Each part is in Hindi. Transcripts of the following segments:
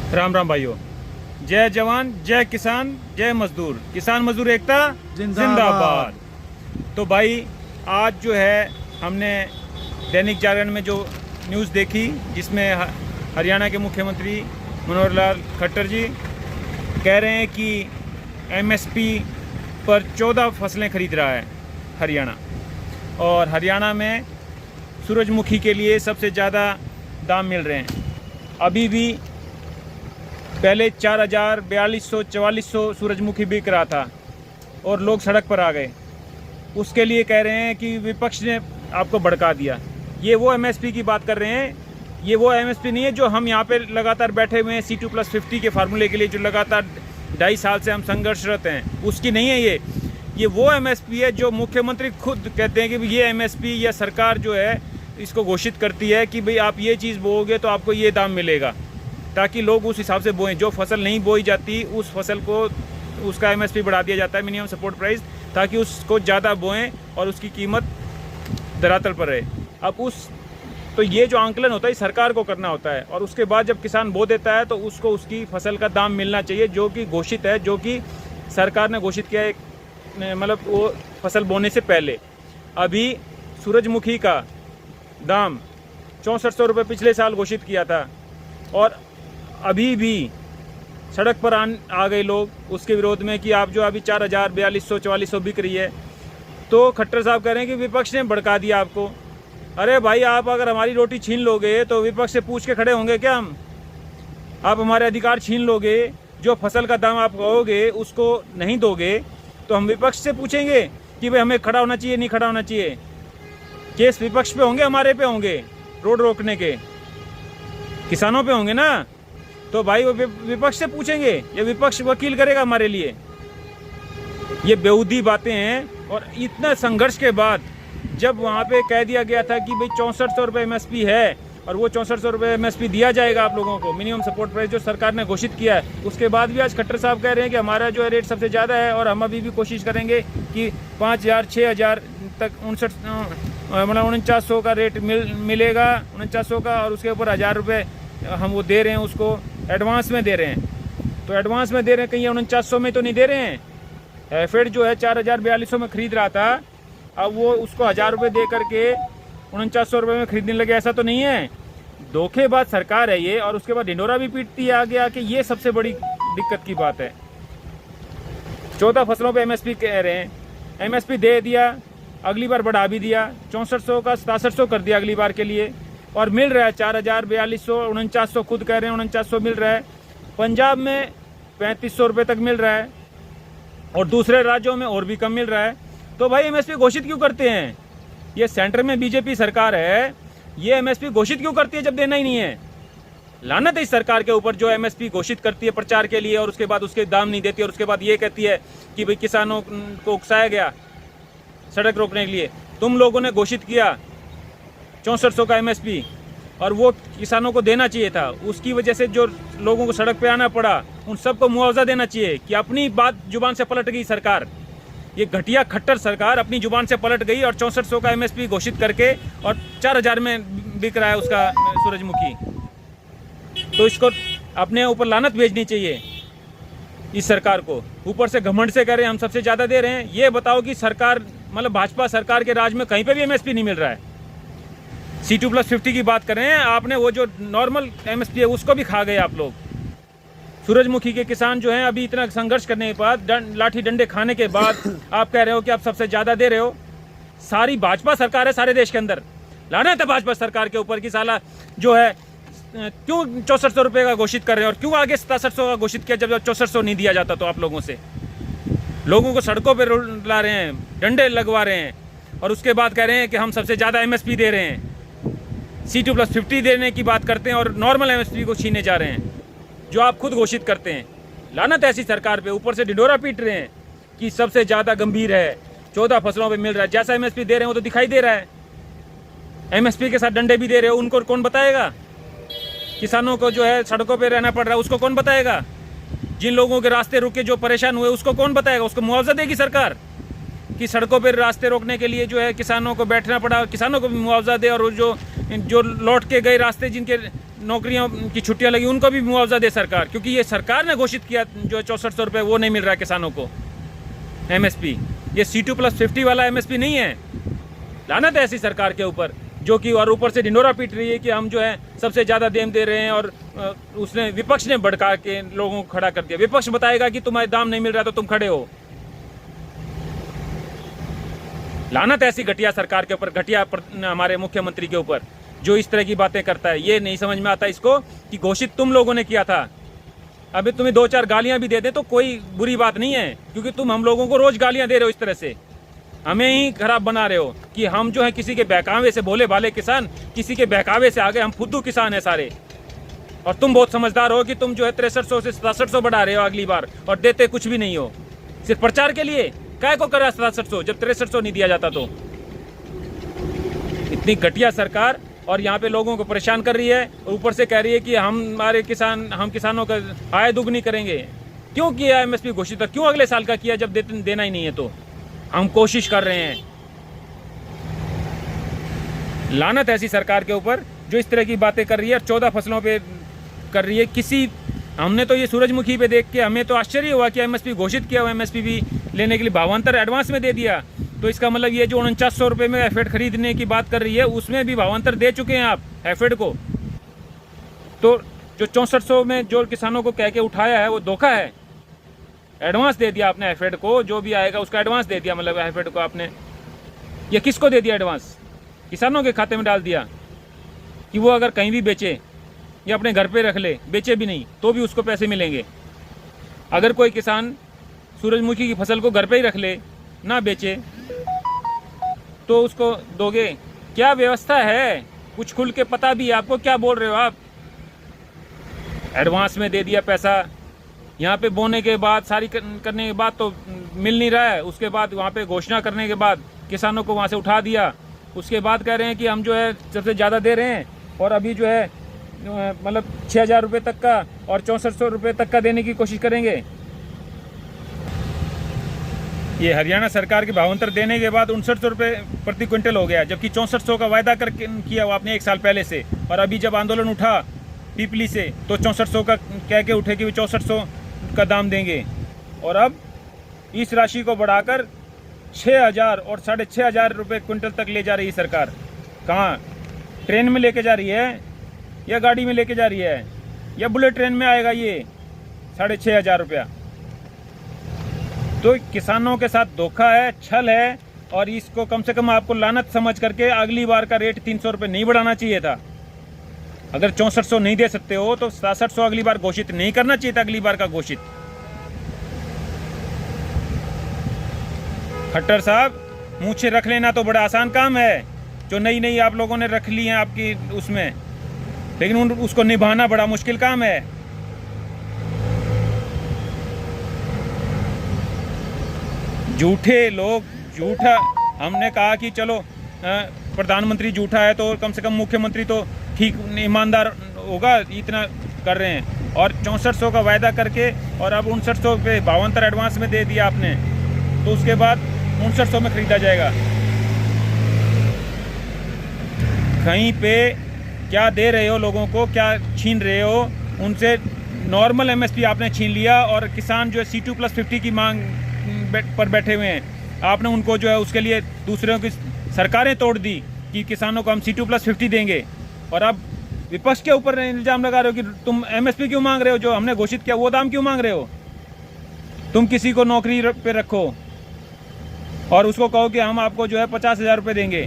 राम राम भाइयों, जय जवान जय किसान जय मजदूर, किसान मजदूर एकता जिंदाबाद। तो भाई आज जो है हमने दैनिक जागरण में जो न्यूज़ देखी, जिसमें हरियाणा के मुख्यमंत्री मनोहर लाल खट्टर जी कह रहे हैं कि एमएसपी पर 14 फसलें खरीद रहा है हरियाणा, और हरियाणा में सूरजमुखी के लिए सबसे ज़्यादा दाम मिल रहे हैं। अभी भी पहले 4000, 4200, 4400 सूरजमुखी बिक रहा था और लोग सड़क पर आ गए। उसके लिए कह रहे हैं कि विपक्ष ने आपको भड़का दिया। ये वो एमएसपी की बात कर रहे हैं, ये वो एमएसपी नहीं है जो हम यहाँ पे लगातार बैठे हुए हैं C2+50 के फार्मूले के लिए, जो लगातार 2.5 साल से हम संघर्षरत हैं, उसकी नहीं है ये वो एमएसपी है जो मुख्यमंत्री खुद कहते हैं कि ये एमएसपी या सरकार जो है इसको घोषित करती है कि भाई आप ये चीज़ बोओगे तो आपको ये दाम मिलेगा, ताकि लोग उस हिसाब से बोएं। जो फसल नहीं बोई जाती उस फसल को उसका एमएसपी बढ़ा दिया जाता है, मिनिमम सपोर्ट प्राइस, ताकि उसको ज़्यादा बोएं और उसकी कीमत धरातल पर रहे। अब तो ये जो आंकलन होता है सरकार को करना होता है, और उसके बाद जब किसान बो देता है तो उसको उसकी फसल का दाम मिलना चाहिए जो कि घोषित है, जो कि सरकार ने घोषित किया है, मतलब वो फसल बोने से पहले। अभी सूरजमुखी का दाम 6400 रुपये पिछले साल घोषित किया था, और अभी भी सड़क पर आ गए लोग उसके विरोध में कि आप जो अभी 4000, 4200, 4400 बिक रही है। तो खट्टर साहब कह रहे हैं कि विपक्ष ने भड़का दिया आपको। अरे भाई, आप अगर हमारी रोटी छीन लोगे तो विपक्ष से पूछ के खड़े होंगे क्या हम? आप हमारे अधिकार छीन लोगे, जो फसल का दाम आप कहोगे उसको नहीं दोगे, तो हम विपक्ष से पूछेंगे कि भाई हमें खड़ा होना चाहिए, नहीं खड़ा होना चाहिए। केस विपक्ष पे होंगे, हमारे पे होंगे, रोड रोकने के किसानों पे होंगे ना। तो भाई वो विपक्ष से पूछेंगे, ये विपक्ष वकील करेगा हमारे लिए। ये बेहूदी बातें हैं। और इतना संघर्ष के बाद जब वहाँ पे कह दिया गया था कि भाई 6400 रुपये एमएसपी है, और वो 6400 रुपये एमएसपी दिया जाएगा आप लोगों को, मिनिमम सपोर्ट प्राइस जो सरकार ने घोषित किया है, उसके बाद भी आज खट्टर साहब कह रहे हैं कि हमारा जो है रेट सबसे ज़्यादा है, और हम अभी भी कोशिश करेंगे कि 5000, 6000 तक 4900 का रेट मिलेगा, 4900 का, और उसके ऊपर 1000 रुपये हम वो दे रहे हैं, उसको एडवांस में दे रहे हैं। तो एडवांस में दे रहे हैं, कहीं 4900 में तो नहीं दे रहे हैं। एफेड जो है 4000, 4200 में खरीद रहा था, अब वो उसको 1000 रुपये दे करके 4900 रुपये में खरीदने लगे, ऐसा तो नहीं है। धोखेबाज सरकार है ये। और उसके बाद ढिंडोरा भी पीटती है आगे आके, ये सबसे बड़ी दिक्कत की बात है। 14 फसलों पे एमएसपी कह रहे हैं, एमएसपी दे दिया, अगली बार बढ़ा भी दिया, 6400 का 6700 कर दिया अगली बार के लिए, और मिल रहा है 4000, 4200, 4900, खुद कह रहे हैं 4900 मिल रहा है। पंजाब में 3500 रुपये तक मिल रहा है, और दूसरे राज्यों में और भी कम मिल रहा है। तो भाई एमएसपी घोषित क्यों करते हैं? ये सेंटर में बीजेपी सरकार है, ये एमएसपी घोषित क्यों करती है जब देना ही नहीं है? लानत है इस सरकार के ऊपर जो एमएसपी घोषित करती है प्रचार के लिए, और उसके बाद उसके दाम नहीं देती, और उसके बाद ये कहती है कि भाई किसानों को उकसाया गया सड़क रोकने के लिए। तुम लोगों ने घोषित किया 6400 का एमएसपी, और वो किसानों को देना चाहिए था। उसकी वजह से जो लोगों को सड़क पे आना पड़ा, उन सबको मुआवजा देना चाहिए। कि अपनी बात जुबान से पलट गई सरकार, ये घटिया खट्टर सरकार अपनी जुबान से पलट गई, और 6400 का एमएसपी घोषित करके और 4000 में बिक रहा है उसका सूरजमुखी। तो इसको अपने ऊपर लानत भेजनी चाहिए इस सरकार को। ऊपर से घमंड से कह रहे हैं हम सबसे ज़्यादा दे रहे हैं। ये बताओ कि सरकार, मतलब भाजपा सरकार के राज में कहीं पे भी एमएसपी नहीं मिल रहा है। C2+50 की बात कर रहे हैं, आपने वो जो नॉर्मल एमएसपी है उसको भी खा गए आप लोग। सूरजमुखी के किसान जो हैं अभी इतना संघर्ष करने के बाद, लाठी डंडे खाने के बाद आप कह रहे हो कि आप सबसे ज़्यादा दे रहे हो। सारी भाजपा सरकार है सारे देश के अंदर। लानत है भाजपा सरकार के ऊपर कि साला जो है क्यों 6400 रुपये का घोषित कर रहे हैं, और क्यों आगे 6700 का घोषित किया जब 6400 नहीं दिया जाता। तो आप लोगों से लोगों को सड़कों पर ला रहे हैं, डंडे लगवा रहे हैं, और उसके बाद कह रहे हैं कि हम सबसे ज़्यादा एमएसपी दे रहे हैं। C2+50 देने की बात करते हैं और नॉर्मल एमएसपी को छीने जा रहे हैं, जो आप खुद घोषित करते हैं। लानत ऐसी सरकार पे। ऊपर से ढिंडोरा पीट रहे हैं कि सबसे ज़्यादा गंभीर है, 14 फसलों पे मिल रहा है। जैसा एमएसपी दे रहे हैं वो तो दिखाई दे रहा है, एमएसपी के साथ डंडे भी दे रहे हो। उनको कौन बताएगा? किसानों को जो है सड़कों पे रहना पड़ रहा है, उसको कौन बताएगा? जिन लोगों के रास्ते रुके, जो परेशान हुए, उसको कौन बताएगा? उसको मुआवजा देगी सरकार कि सड़कों पर रास्ते रोकने के लिए जो है किसानों को बैठना पड़ा, किसानों को भी मुआवजा दे, और जो जो लौट के गए रास्ते, जिनके नौकरियों की छुट्टियां लगी, उनको भी मुआवजा दे सरकार, क्योंकि ये सरकार ने घोषित किया जो 6400 रुपये वो नहीं मिल रहा है किसानों को MSP। ये C2+50 वाला MSP नहीं है। लानत है ऐसी सरकार के ऊपर, जो कि और ऊपर से ढिंडोरा पीट रही है कि हम जो है सबसे ज़्यादा दाम दे रहे हैं। और उसने विपक्ष ने भड़का के लोगों को खड़ा कर दिया। विपक्ष बताएगा कि तुम्हारे दाम नहीं मिल रहा तो तुम खड़े हो। लानत ऐसी घटिया सरकार के ऊपर, घटिया हमारे मुख्यमंत्री के ऊपर, जो इस तरह की बातें करता है। ये नहीं समझ में आता इसको कि घोषित तुम लोगों ने किया था। अभी तुम्हें 2-4 गालियां भी दे दे तो कोई बुरी बात नहीं है, क्योंकि तुम हम लोगों को रोज गालियां दे रहे हो इस तरह से, हमें ही खराब बना रहे हो कि हम जो है किसी के बहकावे से, भोले भाले किसान किसी के बहकावे से आगे, हम फुद्दू किसान है सारे। और तुम बहुत समझदार हो कि तुम जो है 6300 से 6700 बढ़ा रहे हो अगली बार, और देते कुछ भी नहीं हो, सिर्फ प्रचार के लिए। काय को करा 6700 जब 6300 नहीं दिया जाता? तो इतनी घटिया सरकार, और यहाँ पे लोगों को परेशान कर रही है। ऊपर से कह रही है कि हम किसानों का आय दुगनी करेंगे। क्यों किया MSP घोषित? क्यों अगले साल का किया जब देना ही नहीं है? तो हम कोशिश कर रहे हैं। लानत ऐसी सरकार के ऊपर जो इस तरह की बातें कर रही है, 14 फसलों पे कर रही है। हमने तो ये सूरजमुखी पे देख के हमें तो आश्चर्य हुआ कि MSP घोषित किया हुआ, MSP भी लेने के लिए भावांतर एडवांस में दे दिया। तो इसका मतलब ये जो 4900 रुपये में एफेड खरीदने की बात कर रही है, उसमें भी भावांतर दे चुके हैं आप एफेड को। तो जो 6400 में जो किसानों को कह के उठाया है वो धोखा है। एडवांस दे दिया आपने एफेड को, जो भी आएगा उसका एडवांस दे दिया। मतलब एफेड को आपने, ये किसको दे दिया एडवांस? किसानों के खाते में डाल दिया कि वो अगर कहीं भी बेचे या अपने घर पे रख ले, बेचे भी नहीं तो भी उसको पैसे मिलेंगे। अगर कोई किसान सूरजमुखी की फसल को घर पे ही रख ले, ना बेचे, तो उसको दोगे? क्या व्यवस्था है? कुछ खुल के पता भी है आपको? क्या बोल रहे हो आप? एडवांस में दे दिया पैसा, यहाँ पे बोने के बाद, सारी करने के बाद तो मिल नहीं रहा है। उसके बाद वहाँ पे घोषणा करने के बाद किसानों को वहाँ से उठा दिया। उसके बाद कह रहे हैं कि हम जो है सबसे ज़्यादा दे रहे हैं, और अभी जो है मतलब 6000 रुपये तक का और 6400 रुपये तक का देने की कोशिश करेंगे। ये हरियाणा सरकार के भावांतर देने के बाद 6900 रुपये प्रति क्विंटल हो गया, जबकि 6400 का वायदा करके किया हुआ आपने 1 साल पहले से। और अभी जब आंदोलन उठा पीपली से तो 6400 का कह के उठे कि 6400 का दाम देंगे, और अब इस राशि को बढ़ाकर 6000 और 6500 रुपये क्विंटल तक ले जा रही है सरकार। कहाँ? ट्रेन में लेके जा रही है या गाड़ी में लेके जा रही है, या बुलेट ट्रेन में आएगा ये 6500 रुपया? तो किसानों के साथ धोखा है, छल है, और इसको कम से कम आपको लानत समझ करके अगली बार का रेट 300 रुपये नहीं बढ़ाना चाहिए था। अगर 6400 नहीं दे सकते हो तो 6700 अगली बार घोषित नहीं करना चाहिए था, अगली बार का घोषित। खट्टर साहब, मूछें रख लेना तो बड़ा आसान काम है, जो नई आप लोगों ने रख ली हैं आपकी उसमें, लेकिन उसको निभाना बड़ा मुश्किल काम है। झूठे लोग, झूठा, हमने कहा कि चलो प्रधानमंत्री झूठा है तो कम से कम मुख्यमंत्री तो ठीक ईमानदार होगा, इतना कर रहे हैं। और 6400 का वायदा करके और अब 6900 पे भावांतर एडवांस में दे दिया आपने, तो उसके बाद 6900 में खरीदा जाएगा। कहीं पे क्या दे रहे हो लोगों को, क्या छीन रहे हो उनसे? नॉर्मल MSP आपने छीन लिया, और किसान जो है C2+50 की मांग पर बैठे हुए हैं। आपने उनको जो है उसके लिए दूसरों की सरकारें तोड़ दी कि किसानों को हम C2+50 देंगे, और अब विपक्ष के ऊपर इल्जाम लगा रहे हो कि तुम MSP क्यों मांग रहे हो? जो हमने घोषित किया वो दाम क्यों मांग रहे हो? तुम किसी को नौकरी पे रखो और उसको कहो कि हम आपको जो है 50,000 रुपये देंगे,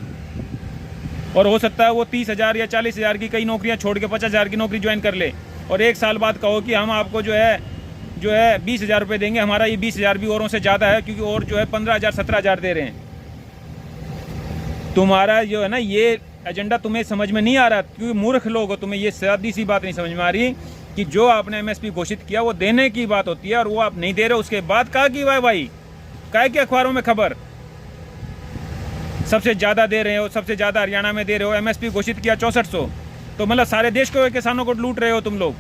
और हो सकता है वो 30,000 या 40,000 की कई नौकरियां छोड़ के 50,000 की नौकरी ज्वाइन कर ले, और 1 साल बाद कहो कि हम आपको जो है 20,000 रुपये देंगे। हमारा ये 20,000 भी औरों से ज़्यादा है, क्योंकि और जो है 15,000 17,000 दे रहे हैं। तुम्हारा जो है ना ये एजेंडा तुम्हें समझ में नहीं आ रहा, क्योंकि मूर्ख लोग हो, तुम्हें ये सादी सी बात नहीं समझ में आ रही कि जो आपने MSP घोषित किया वो देने की बात होती है, और वो आप नहीं दे रहे हो। उसके बाद कहा कि भाई काहे के अखबारों में खबर सबसे ज़्यादा दे रहे हो, सबसे ज़्यादा हरियाणा में दे रहे हो। MSP घोषित किया 6400, तो मतलब सारे देश के किसानों को लूट रहे हो तुम लोग।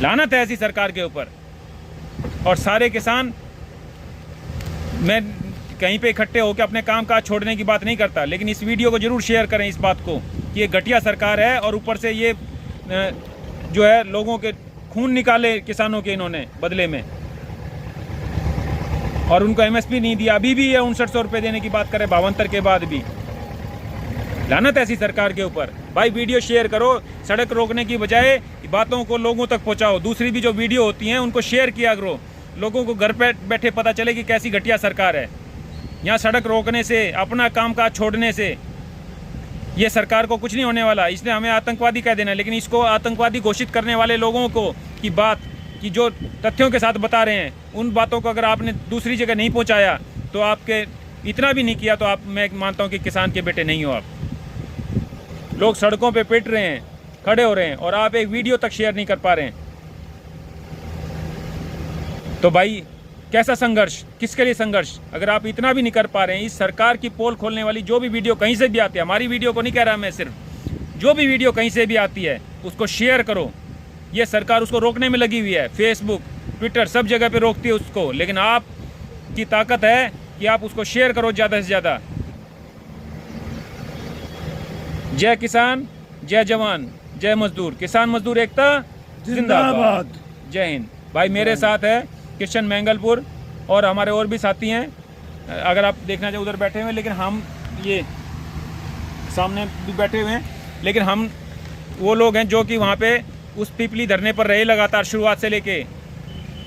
लानत है ऐसी सरकार के ऊपर। और सारे किसान, मैं कहीं पे इकट्ठे होकर अपने काम काज छोड़ने की बात नहीं करता, लेकिन इस वीडियो को जरूर शेयर करें इस बात को कि ये घटिया सरकार है और ऊपर से ये जो है लोगों के खून निकाले किसानों के इन्होंने बदले में, और उनको एमएसपी नहीं दिया। अभी भी ये 5900 रुपये देने की बात करे 52 के बाद भी। लानत ऐसी सरकार के ऊपर। भाई वीडियो शेयर करो, सड़क रोकने की बजाय बातों को लोगों तक पहुंचाओ। दूसरी भी जो वीडियो होती हैं उनको शेयर किया करो, लोगों को घर पे बैठे पता चले कि कैसी घटिया सरकार है। यहाँ सड़क रोकने से, अपना कामकाज छोड़ने से ये सरकार को कुछ नहीं होने वाला। इसने हमें आतंकवादी कह देना, लेकिन इसको आतंकवादी घोषित करने वाले लोगों को की बात की जो तथ्यों के साथ बता रहे हैं, उन बातों को अगर आपने दूसरी जगह नहीं पहुंचाया तो आपके इतना भी नहीं किया तो आप, मैं मानता हूं कि किसान के बेटे नहीं हो आप। लोग सड़कों पे पिट रहे हैं, खड़े हो रहे हैं, और आप एक वीडियो तक शेयर नहीं कर पा रहे हैं। तो भाई कैसा संघर्ष, किसके लिए संघर्ष? अगर आप इतना भी नहीं कर पा रहे हैं, इस सरकार की पोल खोलने वाली जो भी वीडियो कहीं से भी आती है, हमारी वीडियो को नहीं कह रहा मैं सिर्फ, जो भी वीडियो कहीं से भी आती है उसको शेयर करो। ये सरकार उसको रोकने में लगी हुई है, फेसबुक, ट्विटर, सब जगह पे रोकती है उसको, लेकिन आपकी ताकत है कि आप उसको शेयर करो ज़्यादा से ज़्यादा। जय किसान, जय जवान, जय मजदूर, किसान मजदूर एकता जिंदाबाद। जय हिंद। भाई मेरे साथ है किशन मैंगलपुर और हमारे और भी साथी हैं, अगर आप देखना चाहे उधर बैठे हुए हैं, लेकिन हम ये सामने भी बैठे हुए हैं, लेकिन हम वो लोग हैं जो कि वहाँ पे उस पिपली धरने पर रहे लगातार शुरुआत से लेके,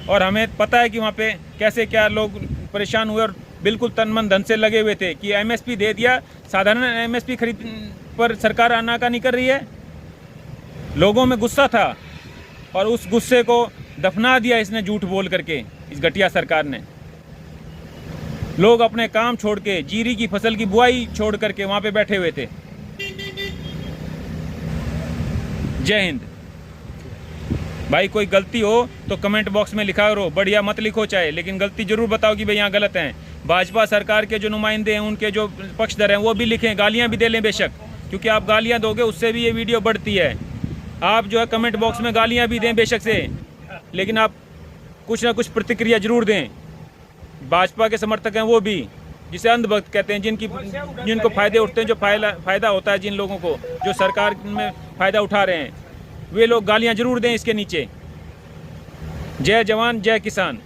और हमें पता है कि वहाँ पे कैसे क्या लोग परेशान हुए और बिल्कुल तन मन धन से लगे हुए थे कि एमएसपी दे दिया, साधारण एमएसपी खरीद पर सरकार आनाकानी कर रही है। लोगों में गुस्सा था और उस गुस्से को दफना दिया इसने झूठ बोल करके, इस घटिया सरकार ने। लोग अपने काम छोड़ के, जीरी की फसल की बुआई छोड़ करके वहां पे बैठे हुए थे। जय हिंद। भाई कोई गलती हो तो कमेंट बॉक्स में लिखा करो, बढ़िया मत लिखो चाहे, लेकिन गलती जरूर बताओ कि भाई यहाँ गलत हैं। भाजपा सरकार के जो नुमाइंदे हैं, उनके जो पक्षधर हैं, वो भी लिखें, गालियाँ भी दे लें बेशक, क्योंकि आप गालियाँ दोगे उससे भी ये वीडियो बढ़ती है। आप जो है कमेंट बॉक्स में गालियाँ भी दें बेशक से, लेकिन आप कुछ ना कुछ प्रतिक्रिया जरूर दें। भाजपा के समर्थक हैं वो भी, जिसे अंधभक्त कहते हैं, जिनको फायदे उठते हैं, जो फायदा होता है जिन लोगों को, जो सरकार में फायदा उठा रहे हैं, वे लोग गालियां जरूर दें इसके नीचे। जय जवान, जय किसान।